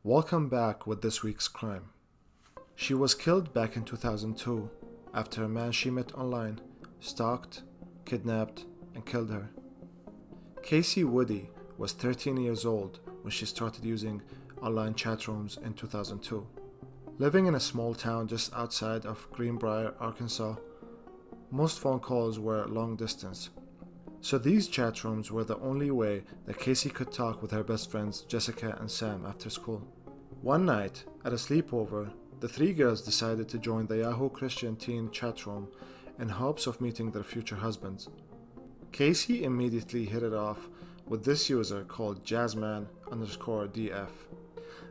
Welcome back with this week's crime. She was killed back in 2002 after a man she met online stalked, kidnapped, and killed her. Kacie Woody was 13 years old when she started using online chat rooms in 2002. Living in a small town just outside of Greenbrier, Arkansas, most phone calls were long distance. So these chat rooms were the only way that Kacie could talk with her best friends Jessica and Sam after school. One night, at a sleepover, the three girls decided to join the Yahoo Christian teen chat room in hopes of meeting their future husbands. Kacie immediately hit it off with this user called Jazzman_DF.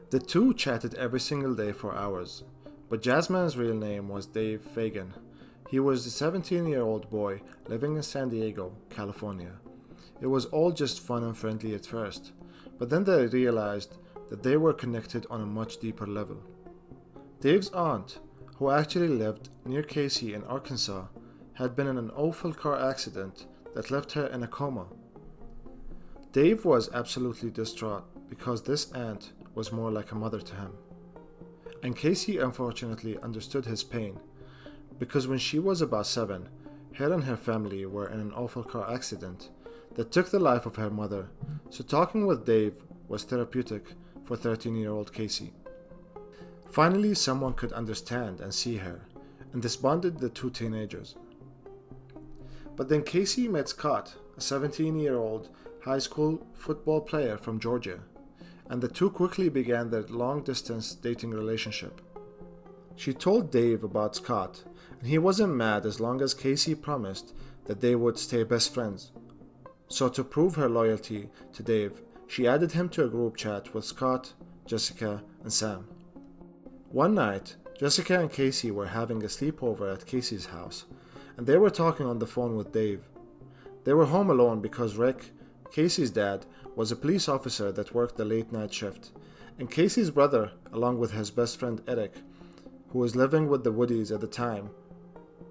The two chatted every single day for hours, but Jazzman's real name was Dave Fagan. He was a 17-year-old boy living in San Diego, California. It was all just fun and friendly at first, but then they realized that they were connected on a much deeper level. Dave's aunt, who actually lived near Kacie in Arkansas, had been in an awful car accident that left her in a coma. Dave was absolutely distraught because this aunt was more like a mother to him. And Kacie unfortunately understood his pain, because when she was about 7, her and her family were in an awful car accident that took the life of her mother, so talking with Dave was therapeutic for 13-year-old Kacie. Finally, someone could understand and see her, and this bonded the two teenagers. But then Kacie met Scott, a 17-year-old high school football player from Georgia, and the two quickly began their long-distance dating relationship. She told Dave about Scott, and he wasn't mad as long as Kacie promised that they would stay best friends. So to prove her loyalty to Dave, she added him to a group chat with Scott, Jessica, and Sam. One night, Jessica and Kacie were having a sleepover at Kacie's house, and they were talking on the phone with Dave. They were home alone because Rick, Kacie's dad, was a police officer that worked the late night shift, and Kacie's brother, along with his best friend Eric, who was living with the Woodies at the time,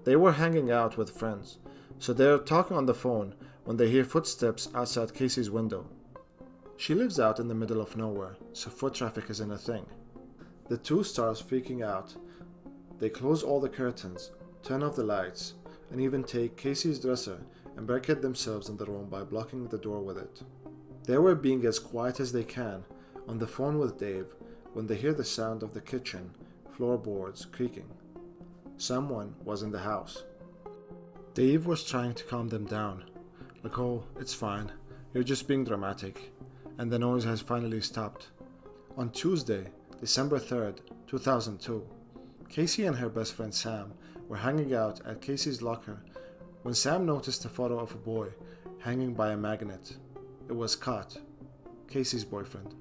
they were hanging out with friends, so they are talking on the phone when they hear footsteps outside Kacie's window. She lives out in the middle of nowhere, so foot traffic isn't a thing. The two start freaking out. They close all the curtains, turn off the lights, and even take Kacie's dresser and barricade themselves in the room by blocking the door with it. They were being as quiet as they can on the phone with Dave when they hear the sound of the kitchen floorboards creaking. Someone was in the house. Dave was trying to calm them down, like, "Oh, it's fine, you're just being dramatic," and the noise has finally stopped. On Tuesday, December 3rd, 2002, Kacie and her best friend Sam were hanging out at Kacie's locker when Sam noticed a photo of a boy hanging by a magnet. It was Scott, Kacie's boyfriend.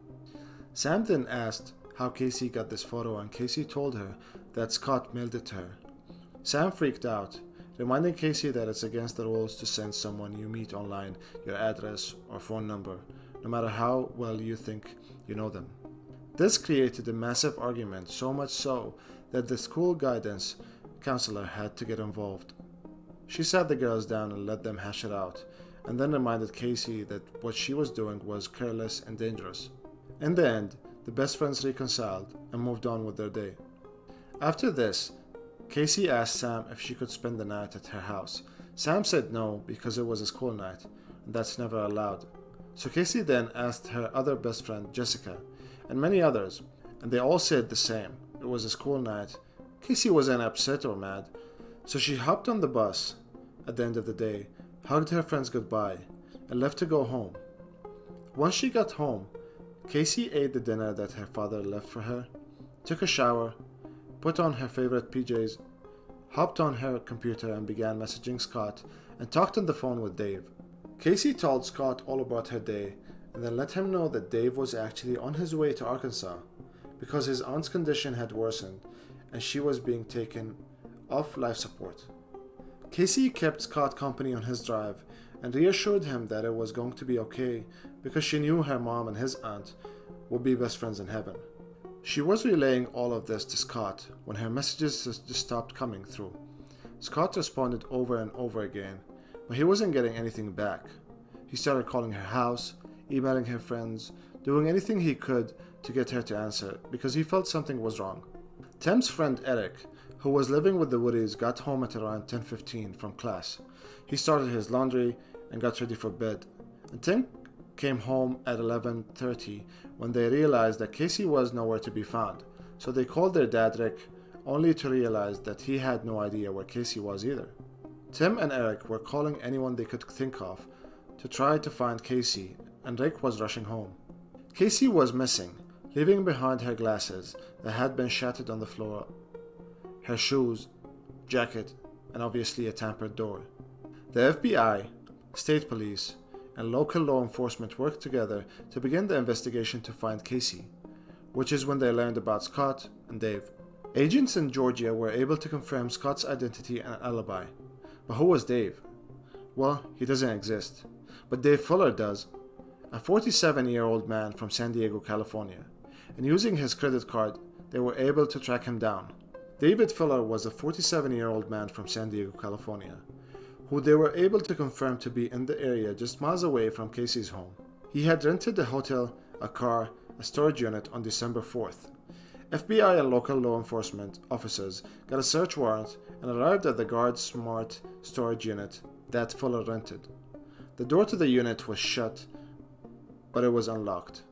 Sam then asked how Kacie got this photo, and Kacie told her that Scott mailed it to her. Sam freaked out, reminding Kacie that it's against the rules to send someone you meet online your address or phone number, no matter how well you think you know them. This created a massive argument, so much so that the school guidance counselor had to get involved. She sat the girls down and let them hash it out, and then reminded Kacie that what she was doing was careless and dangerous. In the end, the best friends reconciled and moved on with their day. After this, Kacie asked Sam if she could spend the night at her house. Sam said no because it was a school night, and that's never allowed. So Kacie then asked her other best friend, Jessica, and many others, and they all said the same. It was a school night. Kacie wasn't upset or mad, so she hopped on the bus at the end of the day, hugged her friends goodbye, and left to go home. Once she got home, Kacie ate the dinner that her father left for her, took a shower, put on her favorite PJs, hopped on her computer and began messaging Scott and talked on the phone with Dave. Kacie told Scott all about her day and then let him know that Dave was actually on his way to Arkansas because his aunt's condition had worsened and she was being taken off life support. Kacie kept Scott company on his drive and reassured him that it was going to be okay because she knew her mom and his aunt would be best friends in heaven. She was relaying all of this to Scott when her messages just stopped coming through. Scott responded over and over again, but he wasn't getting anything back. He started calling her house, emailing her friends, doing anything he could to get her to answer because he felt something was wrong. Tim's friend Eric, who was living with the Woodies, got home at around 10:15 from class. He started his laundry and got ready for bed. And Tim came home at 11:30 when they realized that Kacie was nowhere to be found. So they called their dad Rick, only to realize that he had no idea where Kacie was either. Tim and Eric were calling anyone they could think of to try to find Kacie, and Rick was rushing home. Kacie was missing, leaving behind her glasses that had been shattered on the floor, her shoes, jacket, and obviously a tampered door. The FBI, state police, and local law enforcement worked together to begin the investigation to find Kacie, which is when they learned about Scott and Dave. Agents in Georgia were able to confirm Scott's identity and alibi. But who was Dave? Well, he doesn't exist. But Dave Fuller does, a 47-year-old man from San Diego, California. And using his credit card, they were able to track him down. David Fuller was a 47-year-old man from San Diego, California, who they were able to confirm to be in the area just miles away from Kacie's home. He had rented a hotel, a car, a storage unit on December 4th. FBI and local law enforcement officers got a search warrant and arrived at the Guard Smart storage unit that Fuller rented. The door to the unit was shut, but it was unlocked.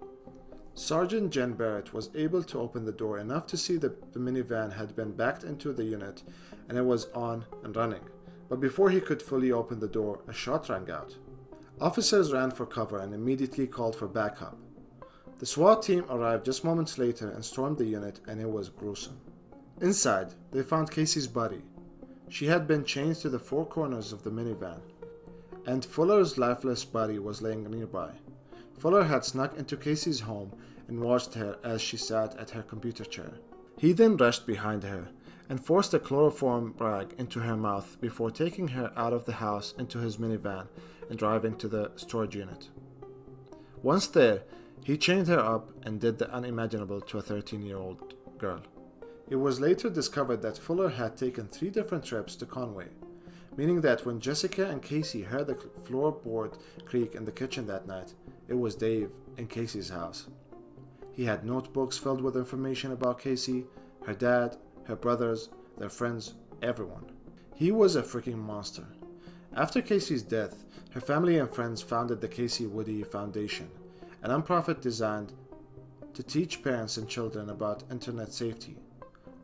Sergeant Jen Barrett was able to open the door enough to see that the minivan had been backed into the unit and it was on and running. But before he could fully open the door, a shot rang out. Officers ran for cover and immediately called for backup. The SWAT team arrived just moments later and stormed the unit, and it was gruesome. Inside, they found Kacie's body. She had been chained to the four corners of the minivan, and Fuller's lifeless body was laying nearby. Fuller had snuck into Kacie's home and watched her as she sat at her computer chair. He then rushed behind her and forced a chloroform rag into her mouth before taking her out of the house into his minivan and driving to the storage unit. Once there, he chained her up and did the unimaginable to a 13-year-old girl. It was later discovered that Fuller had taken 3 different trips to Conway, meaning that when Jessica and Kacie heard the floorboard creak in the kitchen that night, it was Dave in Kacie's house. He had notebooks filled with information about Kacie, her dad, her brothers, their friends, everyone. He was a freaking monster. After Kacie's death, her family and friends founded the Kacie Woody Foundation, a nonprofit designed to teach parents and children about internet safety.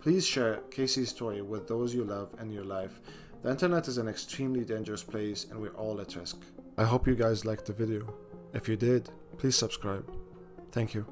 Please share Kacie's story with those you love in your life. The internet is an extremely dangerous place and we're all at risk. I hope you guys liked the video. If you did, please subscribe. Thank you.